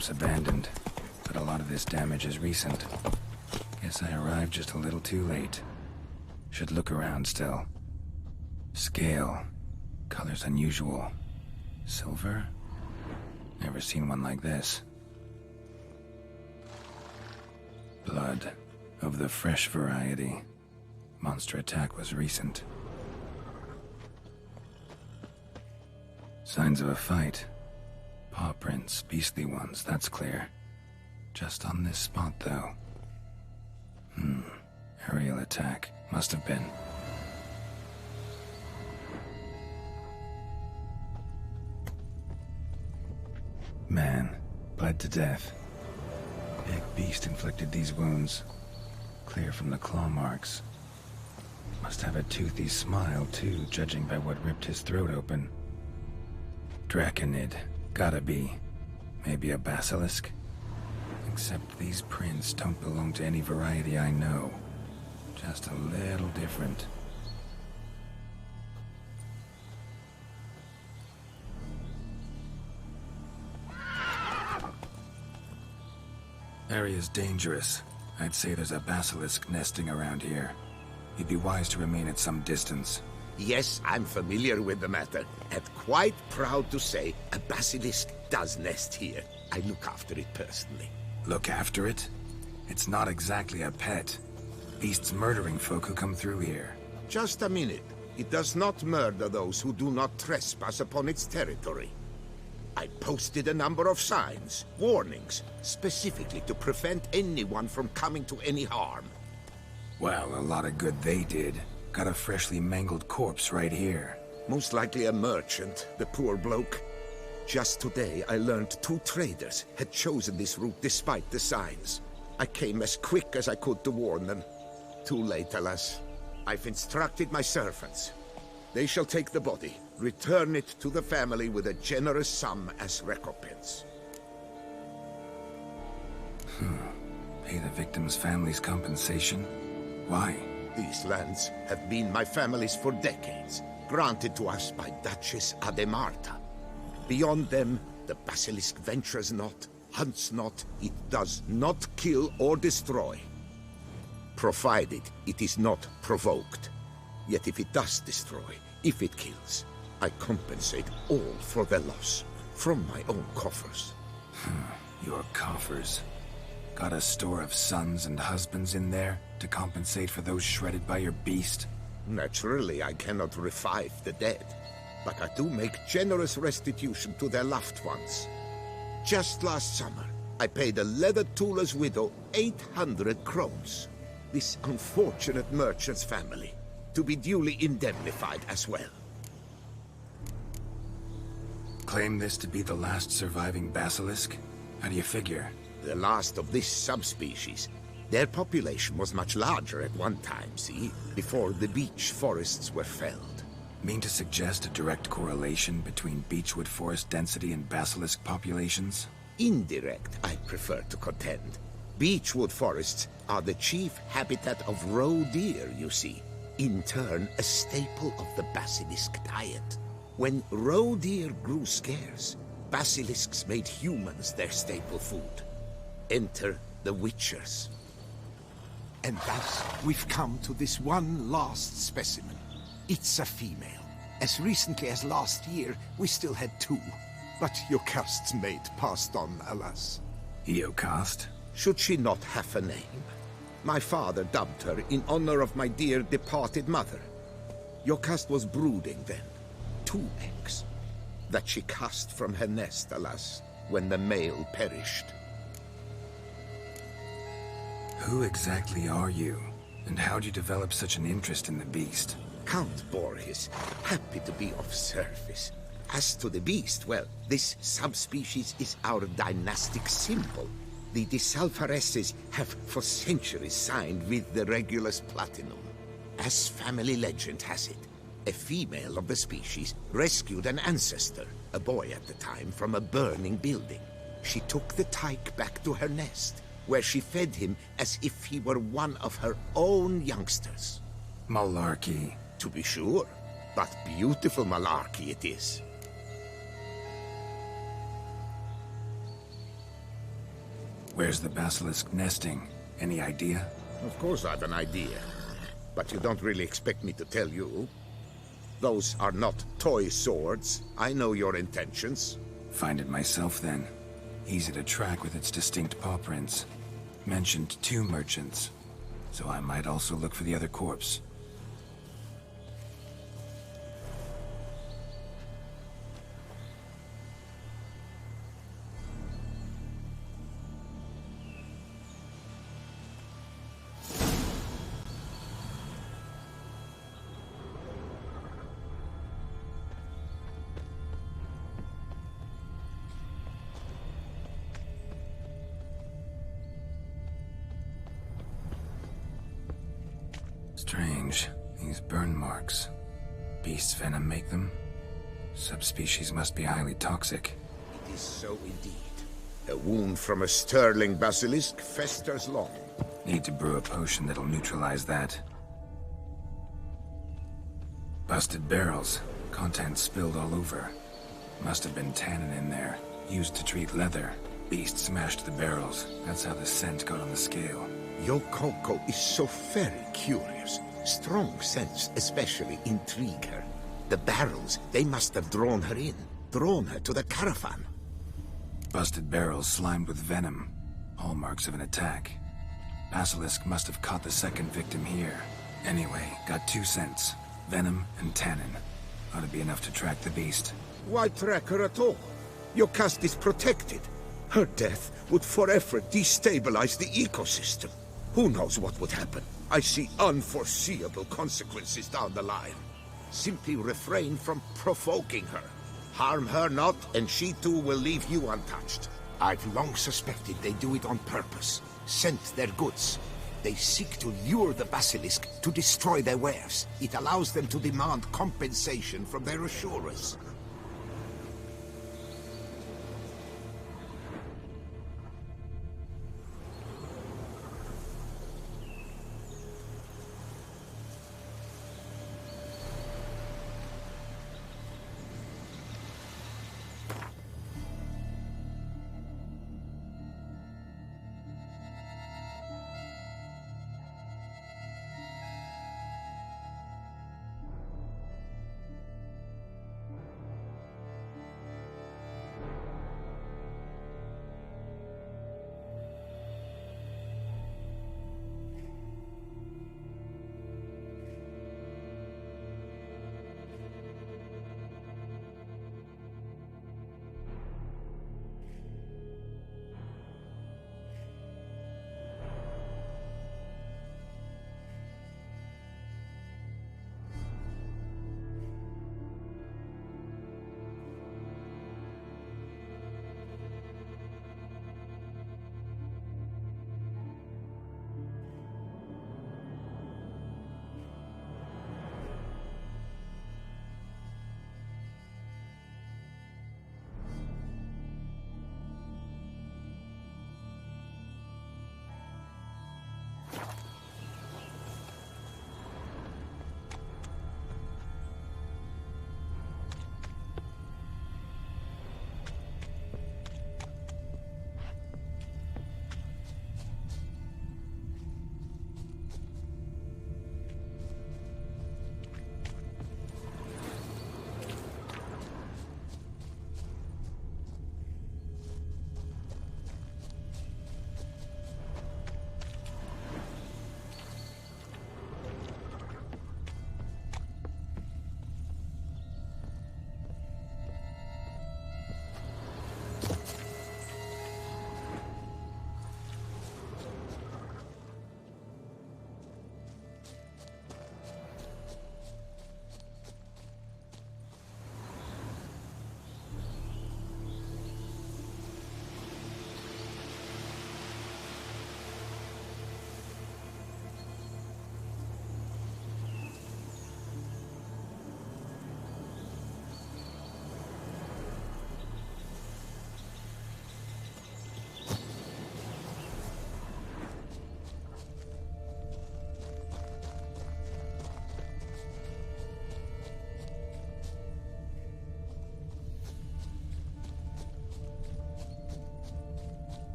camp's abandoned, but a lot of this damage is recent. Guess I arrived just a little too late. Should look around still. Scale. Colors unusual. Silver? Never seen one like this. Blood. Of the fresh variety. Monster attack was recent. Signs of a fight. Paw prints, beastly ones, that's clear. Just on this spot, though. Aerial attack. Must have been. Man, bled to death. Big beast inflicted these wounds. Clear from the claw marks. Must have a toothy smile, too, judging by what ripped his throat open. Draconid. Gotta be. Maybe a basilisk? Except these prints don't belong to any variety I know. Just a little different. Area's dangerous. I'd say there's a basilisk nesting around here. You'd be wise to remain at some distance. Yes, I'm familiar with the matter, and quite proud to say a basilisk does nest here. I look after it personally. Look after it? It's not exactly a pet. Beast's murdering folk who come through here. Just a minute. It does not murder those who do not trespass upon its territory. I posted a number of signs, warnings, specifically to prevent anyone from coming to any harm. Well, a lot of good they did. Got a freshly mangled corpse right here. Most likely a merchant, the poor bloke. Just today, I learned 2 traders had chosen this route despite the signs. I came as quick as I could to warn them. Too late, alas. I've instructed my servants. They shall take the body, return it to the family with a generous sum as recompense. Pay the victim's family's compensation? Why? These lands have been my family's for decades, granted to us by Duchess Ademarta. Beyond them, the basilisk ventures not, hunts not, it does not kill or destroy. Provided it is not provoked. Yet if it does destroy, if it kills, I compensate all for their loss, from my own coffers. Your coffers. Got a store of sons and husbands in there to compensate for those shredded by your beast? Naturally, I cannot revive the dead, but I do make generous restitution to their loved ones. Just last summer, I paid a leather tooler's widow 800 crowns. This unfortunate merchant's family, to be duly indemnified as well. Claim this to be the last surviving basilisk? How do you figure? The last of this subspecies. Their population was much larger at one time, see? Before the beech forests were felled. Mean to suggest a direct correlation between beechwood forest density and basilisk populations? Indirect, I prefer to contend. Beechwood forests are the chief habitat of roe deer, you see. In turn, a staple of the basilisk diet. When roe deer grew scarce, basilisks made humans their staple food. Enter the Witchers. And thus, we've come to this one last specimen. It's a female. As recently as last year, we still had 2. But Jocast's mate passed on, alas. Jocast? Should she not have a name? My father dubbed her in honor of my dear departed mother. Jocast was brooding then. 2 eggs. That she cast from her nest, alas, when the male perished. Who exactly are you? And how'd you develop such an interest in the beast? Count Borges, happy to be of service. As to the beast, well, this subspecies is our dynastic symbol. The De Salfareses have for centuries signed with the Regulus Platinum. As family legend has it, a female of the species rescued an ancestor, a boy at the time, from a burning building. She took the tyke back to her nest, where she fed him as if he were one of her own youngsters. Malarkey. To be sure, but beautiful malarkey it is. Where's the basilisk nesting? Any idea? Of course I have an idea. But you don't really expect me to tell you. Those are not toy swords. I know your intentions. Find it myself then. Easy to track with its distinct paw prints. Mentioned 2 merchants, so I might also look for the other corpse. Strange. These burn marks. Beast's venom make them? Subspecies must be highly toxic. It is so indeed. A wound from a sterling basilisk festers long. Need to brew a potion that'll neutralize that. Busted barrels. Contents spilled all over. Must have been tannin in there. Used to treat leather. Beast smashed the barrels. That's how the scent got on the scale. Yokoko is so very curious. Strong scents especially intrigue her. The barrels, they must have drawn her in. Drawn her to the caravan. Busted barrels slimed with venom. Hallmarks of an attack. Basilisk must have caught the second victim here. Anyway, got 2 scents. Venom and tannin. Ought to be enough to track the beast. Why track her at all? Your caste is protected. Her death would forever destabilize the ecosystem. Who knows what would happen? I see unforeseeable consequences down the line. Simply refrain from provoking her. Harm her not, and she too will leave you untouched. I've long suspected they do it on purpose. Scent their goods. They seek to lure the basilisk to destroy their wares. It allows them to demand compensation from their assurers.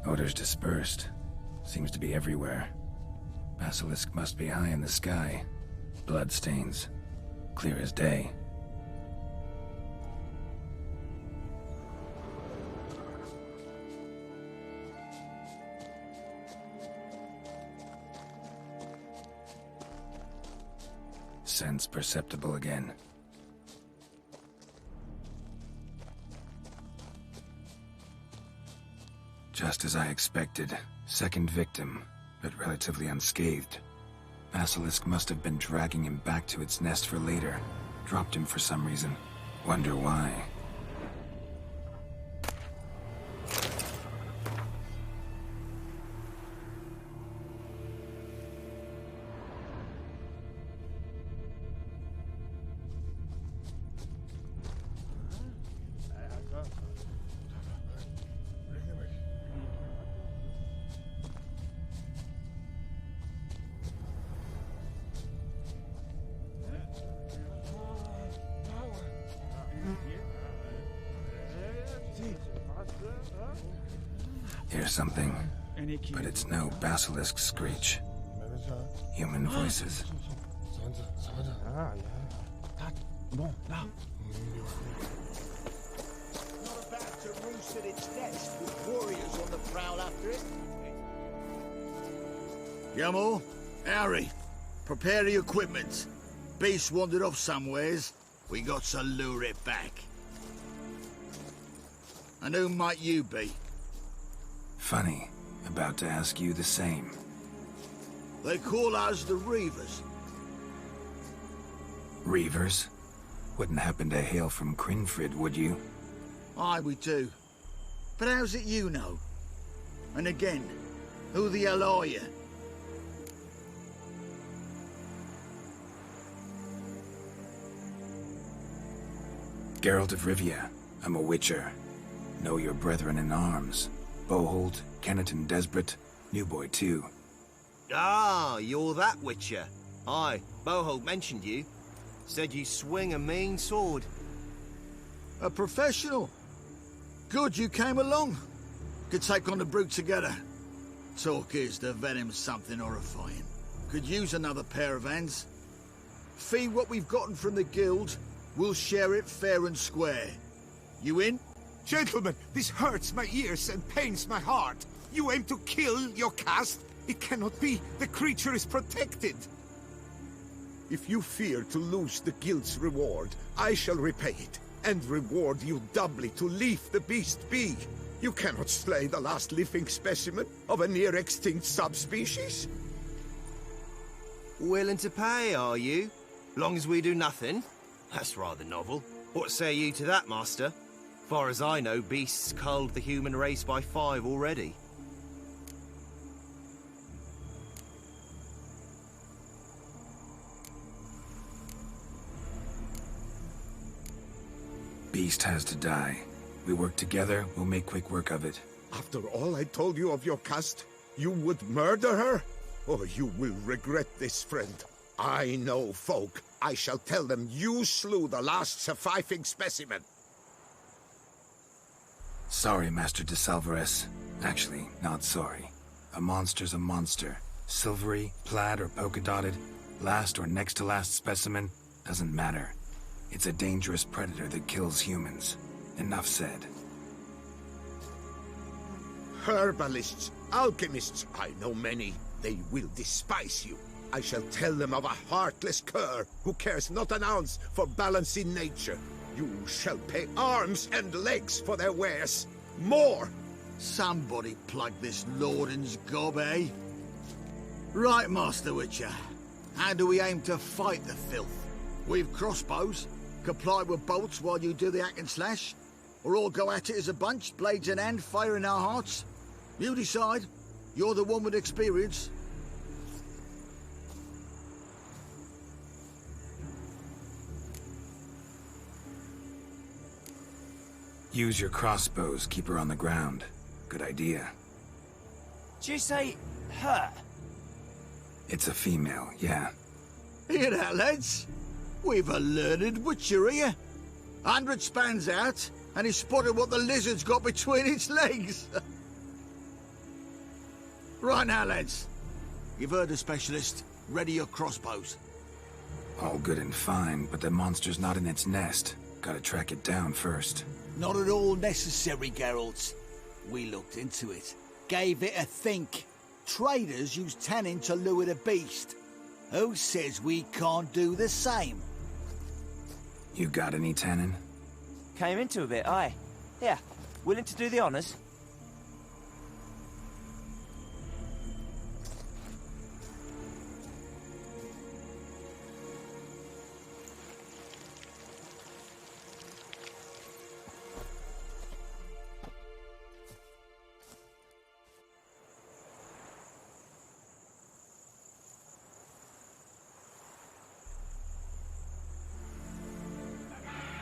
Odors dispersed. Seems to be everywhere. Basilisk must be high in the sky. Blood stains. Clear as day. Sense perceptible again. Just as I expected. Second victim, but relatively unscathed. Basilisk must have been dragging him back to its nest for later. Dropped him for some reason. Wonder why. Hear something, but it's no basilisk screech. Human voices. Not about to roost at its nest with warriors on the prowl after it. Yamal, Harry, prepare the equipment. Beast wandered off somewheres. We got to lure it back. And who might you be? Funny. About to ask you the same. They call us the Reavers. Reavers? Wouldn't happen to hail from Crinfrid, would you? Aye, we do. But how's it you know? And again, who the hell are you? Geralt of Rivia. I'm a witcher. Know your brethren in arms. Boholt, Kenneton Desbret, New Boy too. Ah, you're that witcher. Aye, Boholt mentioned you. Said you swing a mean sword. A professional. Good you came along. Could take on the brute together. Talk is the venom's something horrifying. Could use another pair of hands. Fee what we've gotten from the guild, we'll share it fair and square. You in? Gentlemen, this hurts my ears and pains my heart. You aim to kill your caste? It cannot be. The creature is protected. If you fear to lose the guild's reward, I shall repay it, and reward you doubly to leave the beast be. You cannot slay the last living specimen of a near-extinct subspecies. Willing to pay, are you? Long as we do nothing? That's rather novel. What say you to that, master? Far as I know, beasts culled the human race by 5 already. Beast has to die. We work together, we'll make quick work of it. After all I told you of your caste, you would murder her? Or you will regret this, friend. I know folk. I shall tell them you slew the last surviving specimen. Sorry, Master de Salvarez. Actually, not sorry. A monster's a monster. Silvery, plaid, or polka-dotted, last or next to last specimen, doesn't matter. It's a dangerous predator that kills humans. Enough said. Herbalists, alchemists, I know many. They will despise you. I shall tell them of a heartless cur who cares not an ounce for balance in nature. You shall pay arms and legs for their wares. More! Somebody plug this Lorden's gob, eh? Right, Master Witcher. How do we aim to fight the filth? We've crossbows. Comply with bolts while you do the hack and slash? Or all go at it as a bunch, blades in hand, fire in our hearts? You decide. You're the one with experience. Use your crossbows, keep her on the ground. Good idea. Did you say her? It's a female, yeah. Hear that, lads? We've a learned witcher here. 100 spans out, and he spotted what the lizard's got between its legs. Right now, lads. You've heard the specialist. Ready your crossbows. All good and fine, but the monster's not in its nest. Gotta track it down first. Not at all necessary, Geralt. We looked into it. Gave it a think. Traders use tannin to lure the beast. Who says we can't do the same? You got any tannin? Came into a bit, aye. Here, willing to do the honours?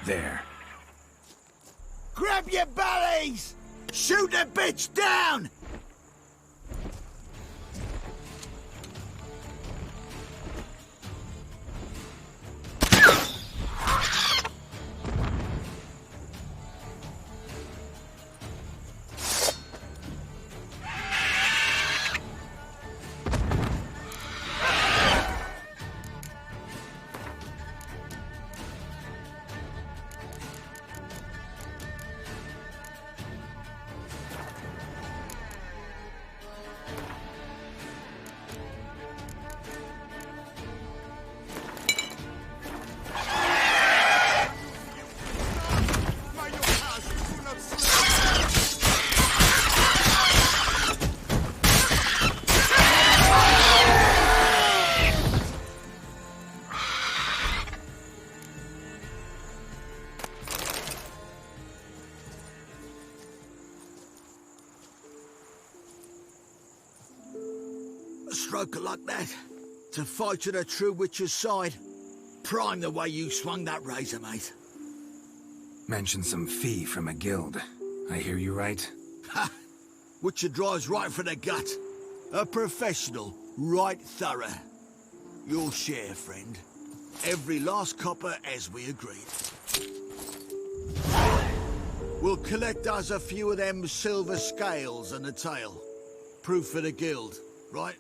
There. Grab your bellies! Shoot the bitch down! A stroke like that. To fight at a true witcher's side. Prime the way you swung that razor, mate. Mentioned some fee from a guild. I hear you right? Ha! Witcher drives right for the gut. A professional, right thorough. Your share, friend. Every last copper as we agreed. We'll collect us a few of them silver scales and a tail. Proof for the guild, right?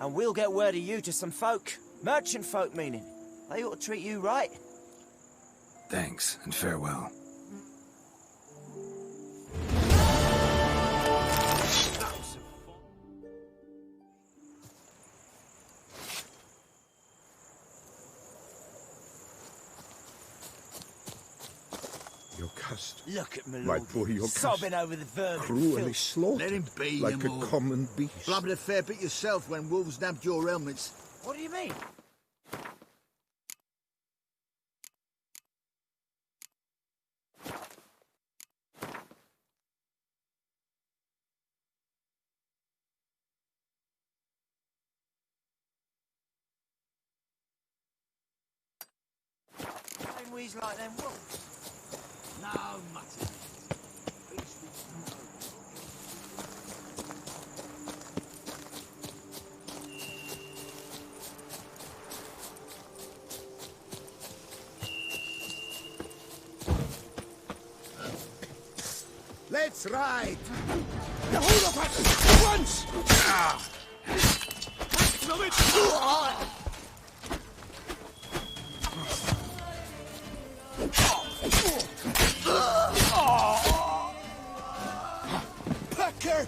And we'll get word of you to some folk. Merchant folk, meaning. They ought to treat you right. Thanks, and farewell. Yocasta, Look at my my lord. poor Yocasta, Sobbing over the vermin. cruelly filth. slaughtered, Let him be, like you a more. common beast. Blubbered a fair bit yourself when wolves nabbed your helmets. What do you mean? Same wheeze like them wolves. No, mutton. Let's ride! The whole of us! At once! Packer!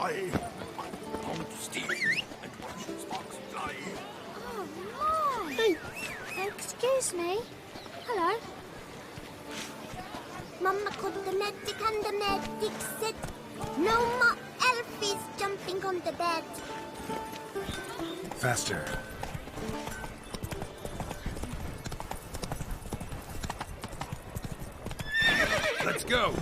fly. Don't steal and watch sparks fly. Oh, my! Excuse me. Hello. Mamma called the medic and the medic said no more elfies jumping on the bed. Faster. Let's go.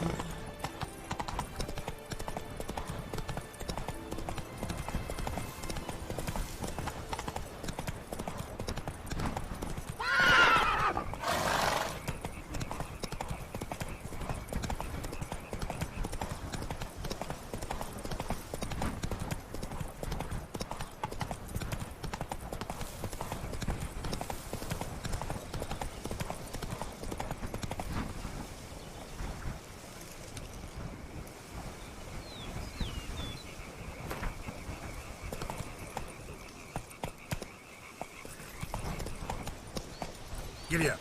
Giddy up.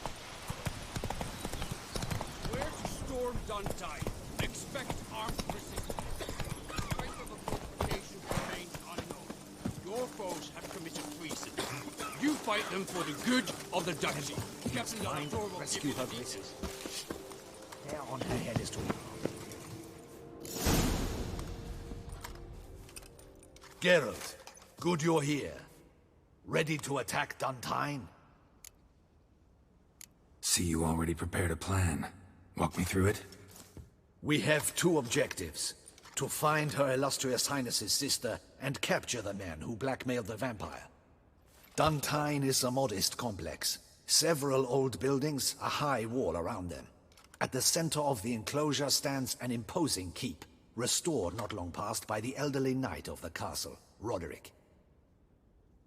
Where to storm Duntide? Expect armed resistance. The strength of the fortifications remains unknown. Your foes have committed treason. You fight them for the good of the duchy. Captain Dumbledore will rescue her details. Hair on her head is too. Geralt, good you're here. Ready to attack Duntine? See, you already prepared a plan. Walk me through it. We have two objectives. To find Her Illustrious Highness's sister and capture the man who blackmailed the vampire. Duntine is a modest complex. Several old buildings, a high wall around them. At the center of the enclosure stands an imposing keep, restored not long past by the elderly knight of the castle, Roderick.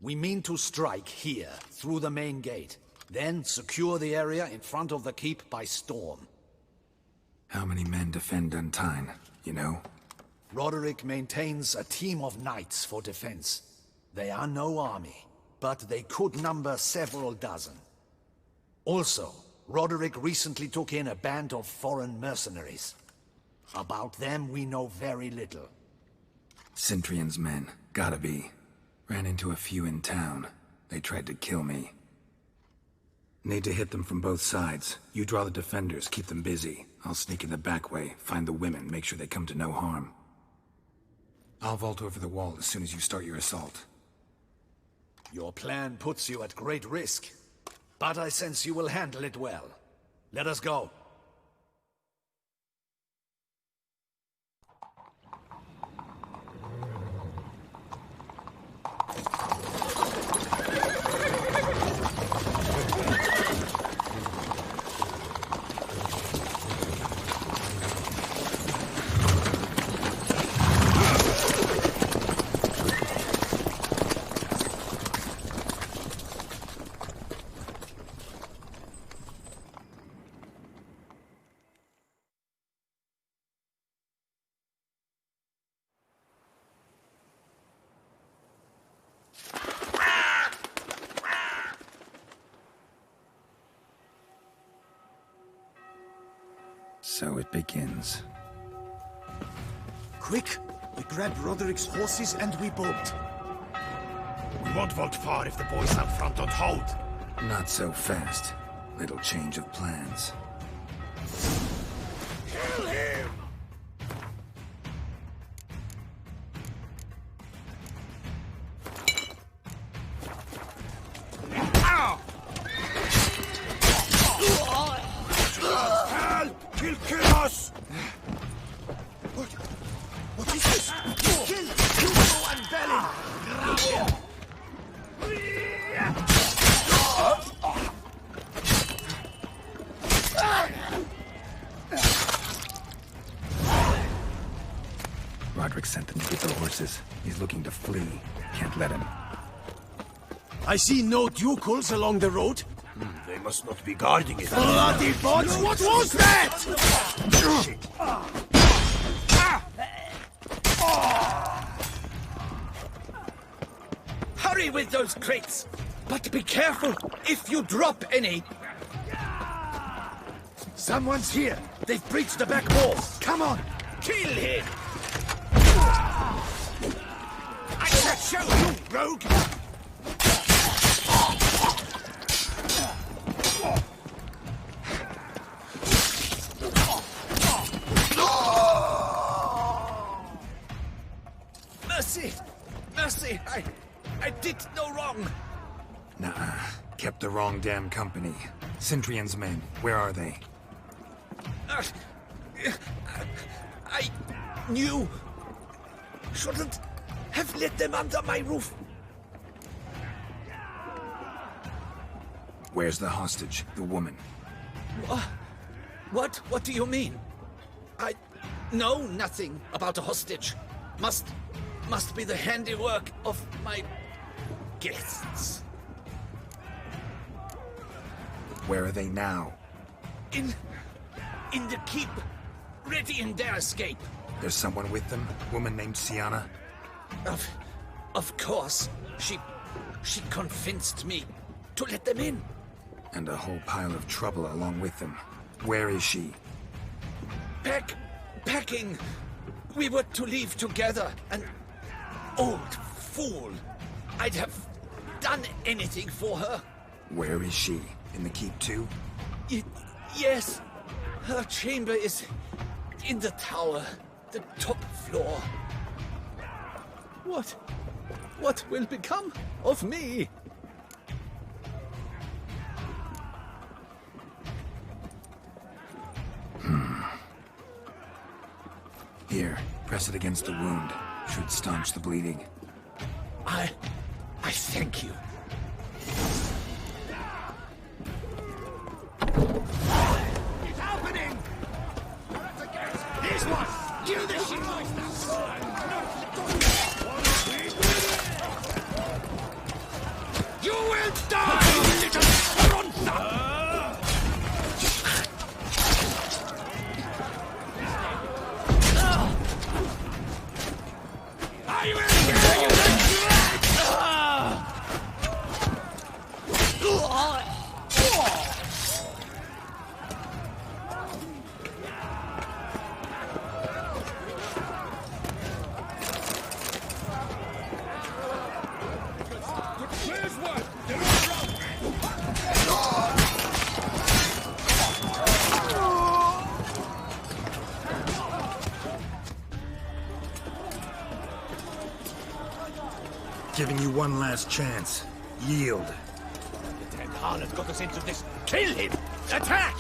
We mean to strike here, through the main gate, then secure the area in front of the keep by storm. How many men defend Duntine, you know? Roderick maintains a team of knights for defense. They are no army, but they could number several dozen. Also, Roderick recently took in a band of foreign mercenaries. About them we know very little. Cintrian's men, gotta be. Ran into a few in town. They tried to kill me. Need to hit them from both sides. You draw the defenders, keep them busy. I'll sneak in the back way, find the women, make sure they come to no harm. I'll vault over the wall as soon as you start your assault. Your plan puts you at great risk, but I sense you will handle it well. Let us go. So it begins. Quick! We grab Roderick's horses and we bolt. We won't vault far if the boys out front don't hold. Not so fast. Little change of plans. Kill him! Ow! Help! Kill us! What is this? Kill Hugo and Belin! Grab him! Roderick sent them to get the horses. He's looking to flee. Can't let him. I see no ducals along the road. They must not be guarding it. Bloody bots! What was that? Hurry with those crates! But be careful if you drop any! Someone's here! They've breached the back wall! Come on! Kill him! rogue! Mercy! Mercy! I did no wrong! Nah, kept the wrong damn company. Centrion's men, where are they? I knew. Shouldn't have let them under my roof. Where's the hostage, the woman? What? What do you mean? I know nothing about a hostage. Must be the handiwork of my guests. Where are they now? In the keep, ready in their escape. There's someone with them? Woman named Sienna? Of course. She convinced me to let them in. And a whole pile of trouble along with them. Where is she? Packing. We were to leave together, and old fool. I'd have done anything for her. Where is she? In the keep too? Yes. Her chamber is in the tower, the top floor. What will become of me? Here, press it against the wound. Should staunch the bleeding. I thank you. It's happening! This one! Kill the shit! You will die, little stronza! I will kill you! Giving you one last chance. Yield. The damned harlot got us into this. Kill him! Attack!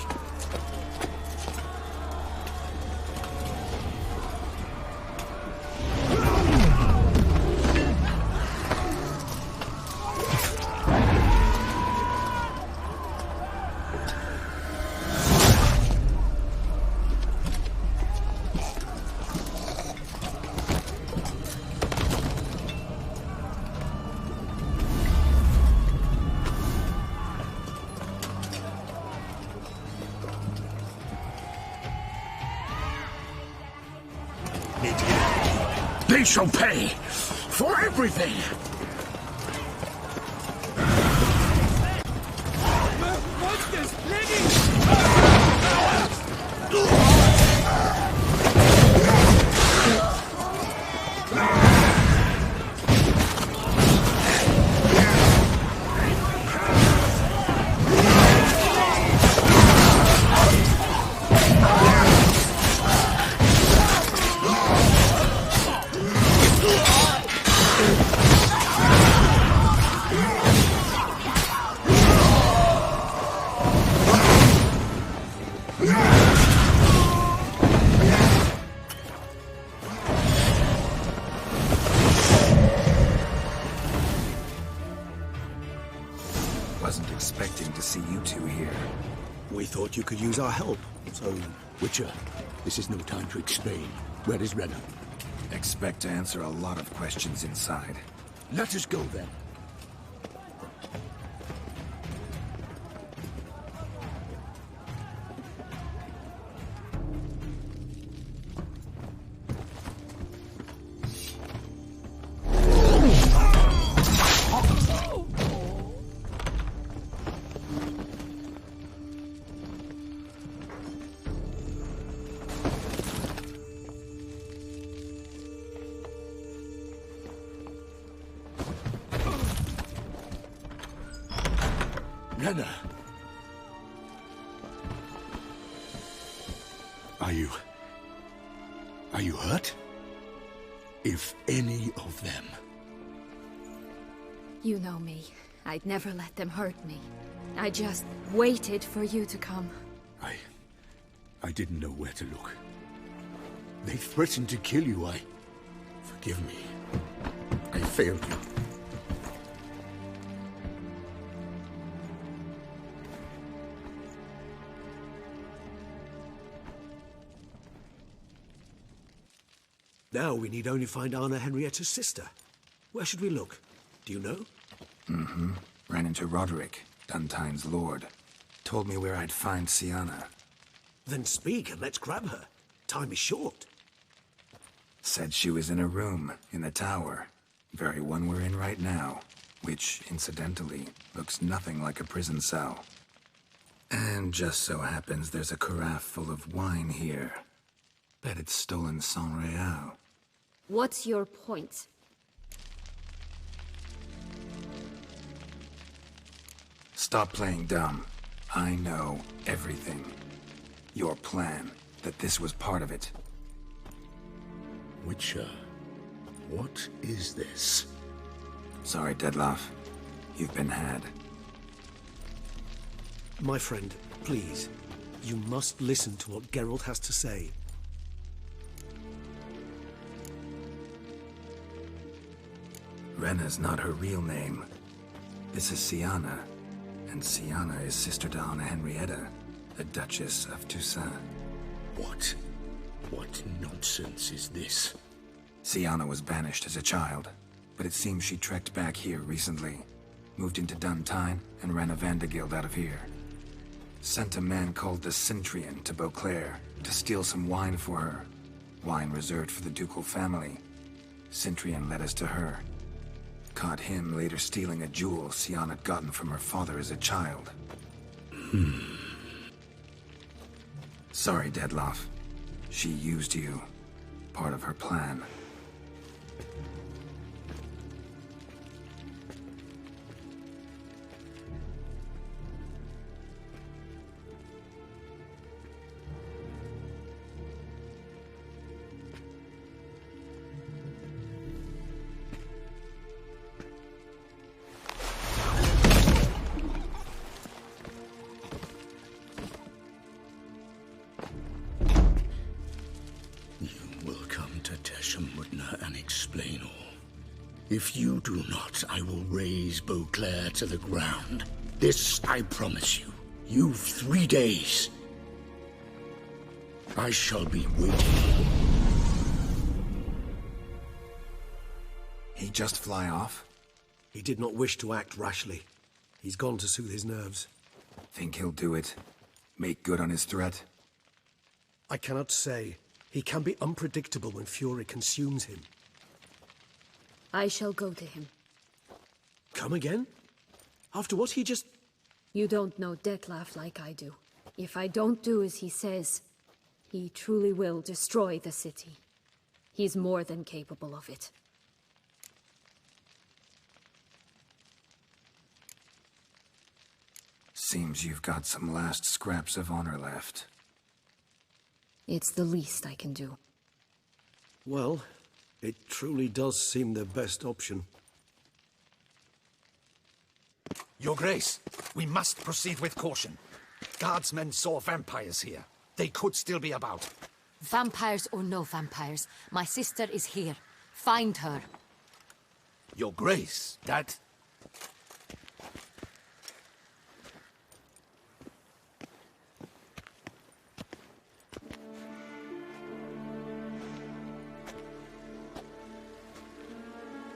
They shall pay for everything! Monsters! Lady! Wasn't expecting to see you two here. We thought you could use our help. So, Witcher, this is no time to explain. Where is Renna? Expect to answer a lot of questions inside. Let us go then. Renna! Are you hurt? If any of them... You know me. I'd never let them hurt me. I just waited for you to come. I didn't know where to look. They threatened to kill you. Forgive me. I failed you. Now we need only find Anna Henrietta's sister. Where should we look? Do you know? Mm-hmm. Ran into Roderick, Duntine's lord. Told me where I'd find Siana. Then speak and let's grab her. Time is short. Said she was in a room in the tower. Very one we're in right now. Which, incidentally, looks nothing like a prison cell. And just so happens there's a carafe full of wine here. Bet it's stolen San Real. What's your point? Stop playing dumb. I know everything. Your plan, that this was part of it. Witcher, what is this? Sorry, Dettlaff. You've been had. My friend, please. You must listen to what Geralt has to say. Renna's not her real name. This is Siana. And Siana is sister to Anna Henrietta, the Duchess of Toussaint. What nonsense is this? Siana was banished as a child, but it seems she trekked back here recently. Moved into Duntine and ran a Vandergild out of here. Sent a man called the Cintrian to Beauclair to steal some wine for her. Wine reserved for the ducal family. Cintrian led us to her. Caught him later stealing a jewel Siana had gotten from her father as a child. Sorry, Dettlaff. She used you. Part of her plan. If you do not, I will raze Beauclair to the ground. This I promise you. You've 3 days. I shall be waiting. He just fly off? He did not wish to act rashly. He's gone to soothe his nerves. Think he'll do it? Make good on his threat? I cannot say. He can be unpredictable when fury consumes him. I shall go to him. Come again? After what he just... You don't know Dettlaff like I do. If I don't do as he says, he truly will destroy the city. He's more than capable of it. Seems you've got some last scraps of honor left. It's the least I can do. Well, it truly does seem the best option. Your Grace, we must proceed with caution. Guardsmen saw vampires here. They could still be about. Vampires or no vampires, my sister is here. Find her. Your Grace, that...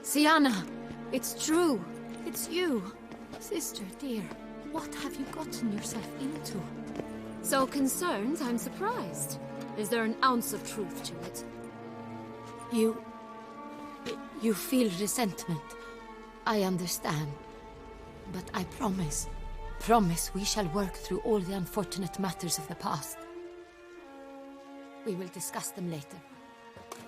Siana! It's true! It's you! Sister, dear, what have you gotten yourself into? So concerned, I'm surprised. Is there an ounce of truth to it? You feel resentment. I understand. But I promise we shall work through all the unfortunate matters of the past. We will discuss them later.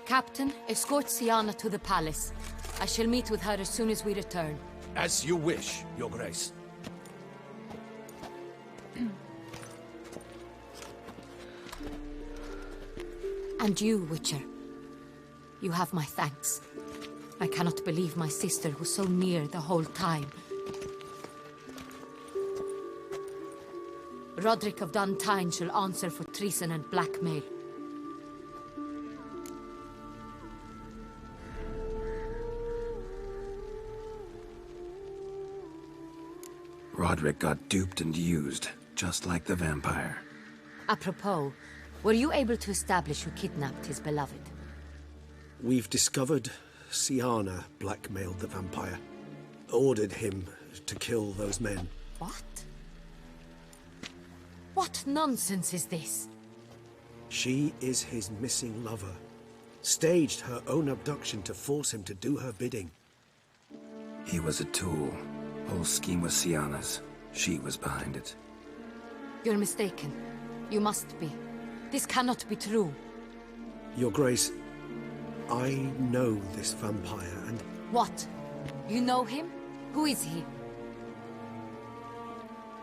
Captain, escort Siana to the palace. I shall meet with her as soon as we return. As you wish, Your Grace. And you, Witcher. You have my thanks. I cannot believe my sister was so near the whole time. Roderick of Duntine shall answer for treason and blackmail. Roderick got duped and used, just like the vampire. Apropos, were you able to establish who kidnapped his beloved? We've discovered Siana blackmailed the vampire. Ordered him to kill those men. What? What nonsense is this? She is his missing lover. Staged her own abduction to force him to do her bidding. He was a tool. Whole scheme was Siana's. She was behind it. You're mistaken. You must be. This cannot be true. Your Grace, I know this vampire and... What? You know him? Who is he?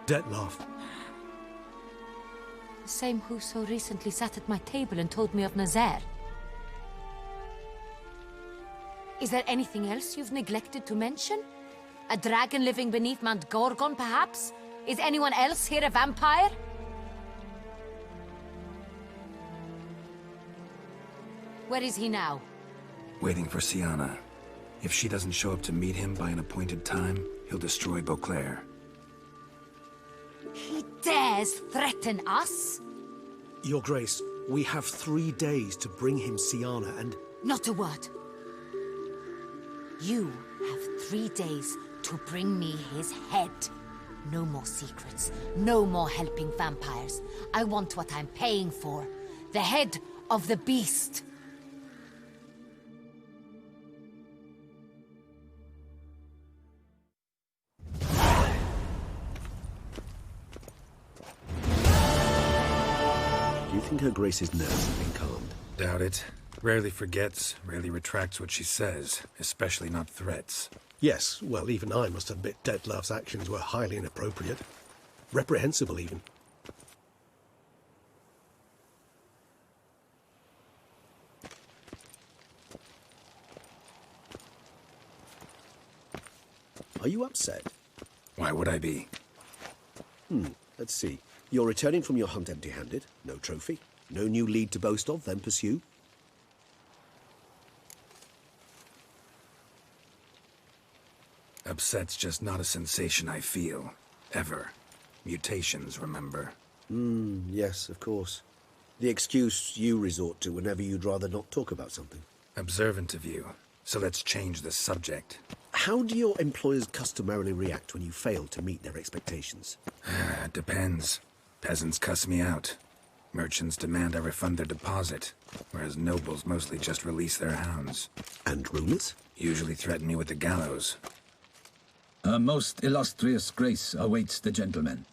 Dettlaff. The same who so recently sat at my table and told me of Nazaire. Is there anything else you've neglected to mention? A dragon living beneath Mount Gorgon, perhaps? Is anyone else here a vampire? Where is he now? Waiting for Siana. If she doesn't show up to meet him by an appointed time, he'll destroy Beauclair. He dares threaten us? Your Grace, we have 3 days to bring him Siana and... Not a word. You have 3 days to bring me his head. No more secrets. No more helping vampires. I want what I'm paying for. The head of the beast. Do you think Her Grace's nerves have been calmed? Doubt it. Rarely forgets, rarely retracts what she says, especially not threats. Yes, well, even I must admit Dettlaff's actions were highly inappropriate. Reprehensible, even. Are you upset? Why would I be? Let's see. You're returning from your hunt empty-handed. No trophy. No new lead to boast of, then pursue. Upset's just not a sensation I feel. Ever. Mutations, remember? Yes, of course. The excuse you resort to whenever you'd rather not talk about something. Observant of you. So let's change the subject. How do your employers customarily react when you fail to meet their expectations? It depends. Peasants cuss me out. Merchants demand I refund their deposit, whereas nobles mostly just release their hounds. And rulers? Usually threaten me with the gallows. Her most illustrious grace awaits the gentleman.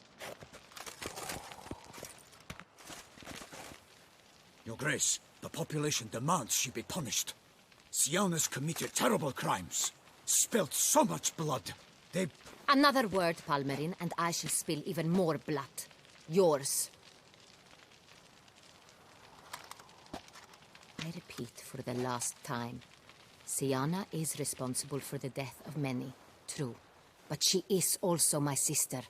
Your Grace, the population demands she be punished. Siana's committed terrible crimes. Spilt so much blood. They... Another word, Palmerin, and I shall spill even more blood. Yours. I repeat for the last time. Siana is responsible for the death of many, true. But she is also my sister.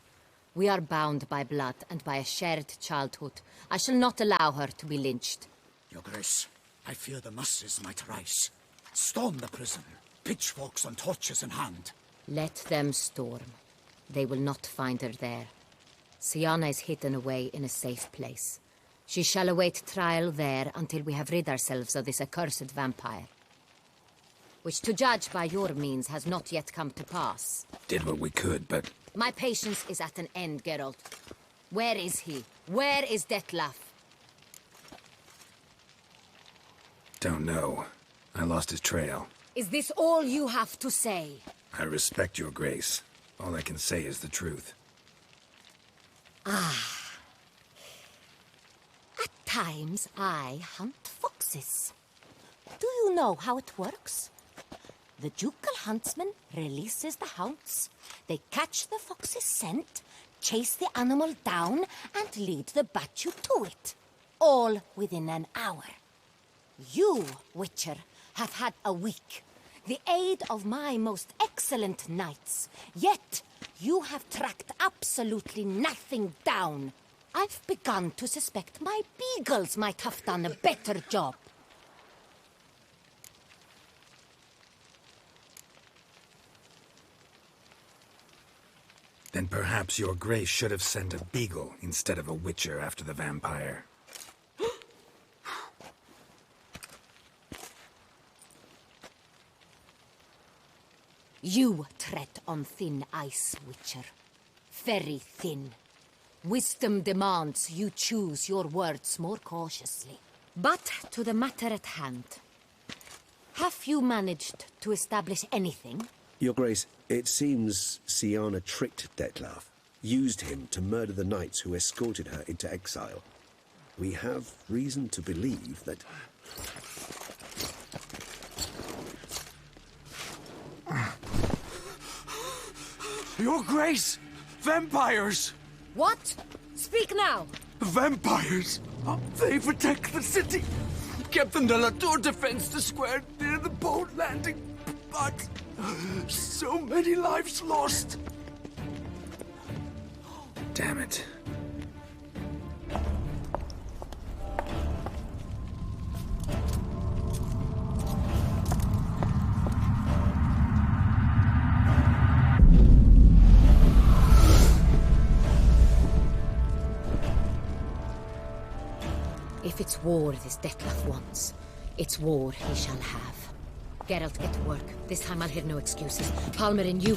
We are bound by blood and by a shared childhood. I shall not allow her to be lynched. Your Grace, I fear the masses might rise. Storm the prison, pitchforks and torches in hand. Let them storm. They will not find her there. Siana is hidden away in a safe place. She shall await trial there until we have rid ourselves of this accursed vampire. Which, to judge by your means, has not yet come to pass. Did what we could, but... My patience is at an end, Geralt. Where is he? Where is Dettlaff? Don't know. I lost his trail. Is this all you have to say? I respect your grace. All I can say is the truth. Ah. At times, I hunt foxes. Do you know how it works? The ducal huntsman releases the hounds. They catch the fox's scent, chase the animal down, and lead the Bachu to it. All within an hour. You, Witcher, have had a week. The aid of my most excellent knights. Yet, you have tracked absolutely nothing down. I've begun to suspect my beagles might have done a better job. Then perhaps your grace should have sent a beagle instead of a witcher after the vampire. You tread on thin ice, Witcher. Very thin. Wisdom demands you choose your words more cautiously. But to the matter at hand. Have you managed to establish anything? Your Grace, it seems Syanna tricked Dettlaff, used him to murder the knights who escorted her into exile. We have reason to believe that... Your Grace! Vampires! What? Speak now! Vampires! They protect the city! Captain de la Tour defends the square near the boat landing, but so many lives lost! Damn it. If it's war this Dettlaff wants, it's war he shall have. Geralt, get to work. This time I'll hear no excuses. Palmer and you...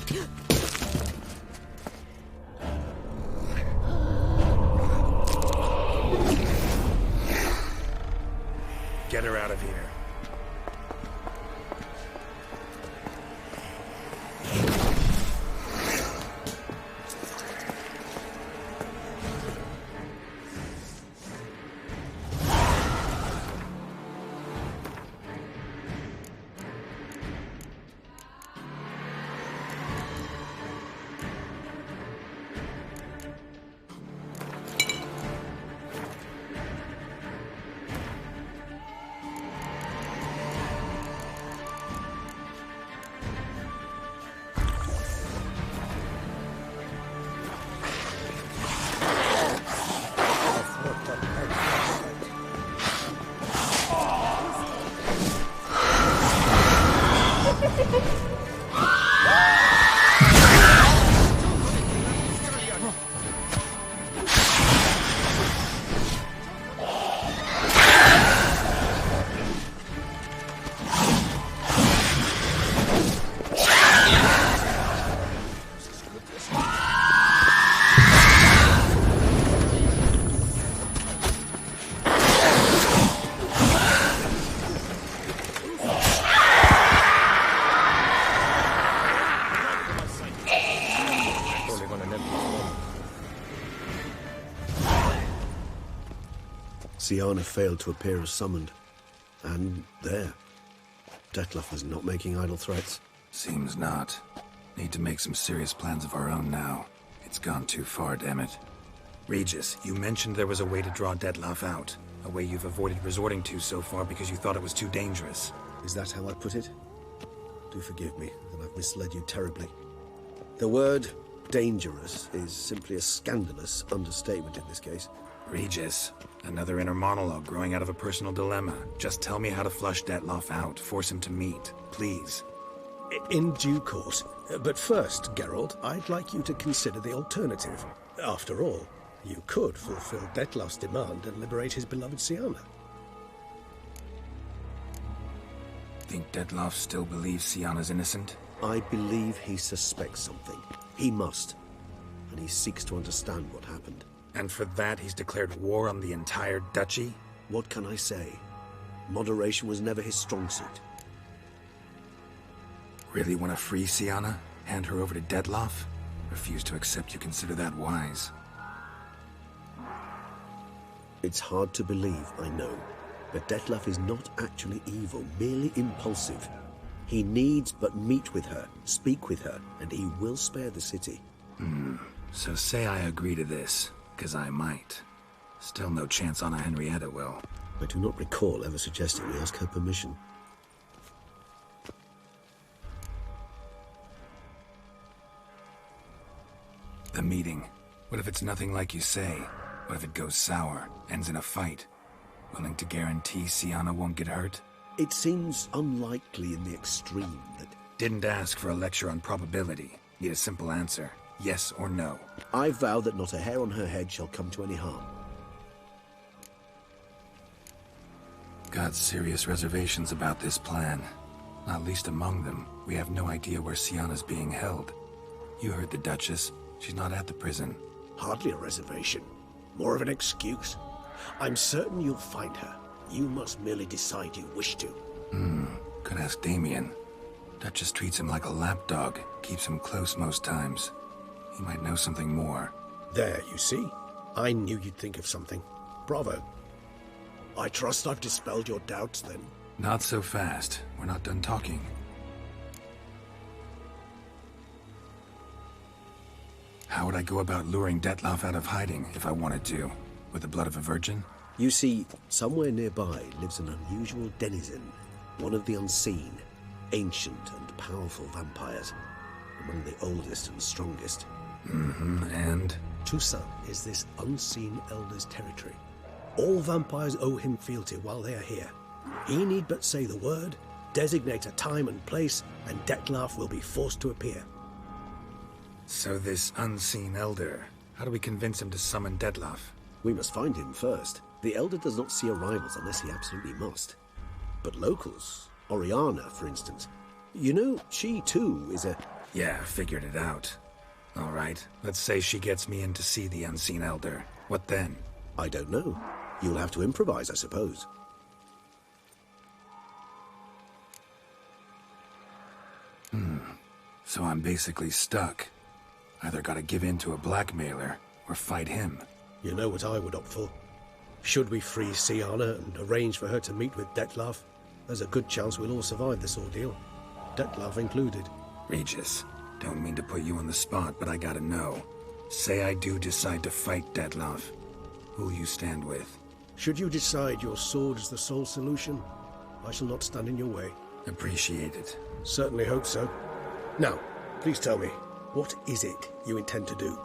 Get her out of here. Syanna failed to appear as summoned. And there. Dettlaff was not making idle threats. Seems not. Need to make some serious plans of our own now. It's gone too far, damn it. Regis, you mentioned there was a way to draw Dettlaff out. A way you've avoided resorting to so far because you thought it was too dangerous. Is that how I put it? Do forgive me that I've misled you terribly. The word dangerous is simply a scandalous understatement in this case. Regis, another inner monologue growing out of a personal dilemma. Just tell me how to flush Dettlaff out, force him to meet, please. In due course. But first, Geralt, I'd like you to consider the alternative. After all, you could fulfill Dettlaff's demand and liberate his beloved Syanna. Think Dettlaff still believes Syanna's innocent? I believe he suspects something. He must. And he seeks to understand what happened. And for that, he's declared war on the entire duchy? What can I say? Moderation was never his strong suit. Really want to free Syanna? Hand her over to Dettlaff? Refuse to accept you consider that wise. It's hard to believe, I know. But Dettlaff is not actually evil, merely impulsive. He needs but meet with her, speak with her, and he will spare the city. So say I agree to this, because I might. Still no chance Anna Henrietta will. I do not recall ever suggesting we ask her permission. The meeting. What if it's nothing like you say? What if it goes sour, ends in a fight? Willing to guarantee Sienna won't get hurt? It seems unlikely in the extreme that... Didn't ask for a lecture on probability. Need a simple answer. Yes or no. I vow that not a hair on her head shall come to any harm. Got serious reservations about this plan. Not least among them, we have no idea where Sienna's being held. You heard the Duchess. She's not at the prison. Hardly a reservation. More of an excuse. I'm certain you'll find her. You must merely decide you wish to. Could ask Damien. Duchess treats him like a lapdog. Keeps him close most times. He might know something more. There, you see? I knew you'd think of something. Bravo. I trust I've dispelled your doubts, then. Not so fast. We're not done talking. How would I go about luring Detlaff out of hiding if I wanted to? With the blood of a virgin? You see, somewhere nearby lives an unusual denizen. One of the unseen. Ancient and powerful vampires. Among the oldest and strongest. And? Toussaint is this unseen elder's territory. All vampires owe him fealty while they are here. He need but say the word, designate a time and place, and Detlaff will be forced to appear. So this unseen elder, how do we convince him to summon Detlaff? We must find him first. The elder does not see arrivals unless he absolutely must. But locals, Oriana, for instance, you know, she too is a... Yeah, figured it out. All right, let's say she gets me in to see the unseen elder. What then? I don't know. You'll have to improvise, I suppose. So I'm basically stuck. Either gotta give in to a blackmailer, or fight him. You know what I would opt for. Should we free Sienna and arrange for her to meet with Detlaff, there's a good chance we'll all survive this ordeal. Detlaff included. Regis, don't mean to put you on the spot, but I gotta know. Say I do decide to fight Detlaff. Who'll you stand with? Should you decide your sword is the sole solution, I shall not stand in your way. Appreciate it. Certainly hope so. Now, please tell me, what is it you intend to do?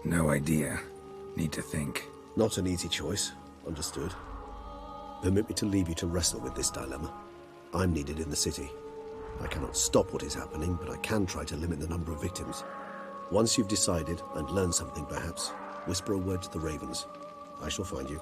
No idea. Need to think. Not an easy choice. Understood. Permit me to leave you to wrestle with this dilemma. I'm needed in the city. I cannot stop what is happening, but I can try to limit the number of victims. Once you've decided, and learned something perhaps, whisper a word to the ravens. I shall find you.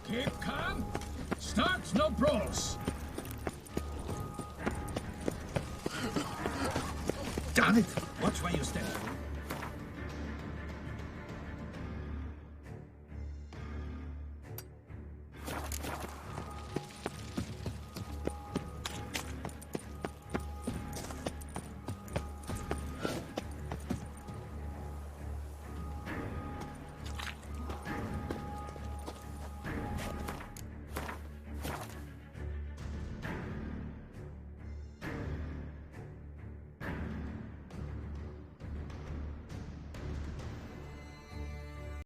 Keep calm. Start no brawls. Damn it! Watch where you step.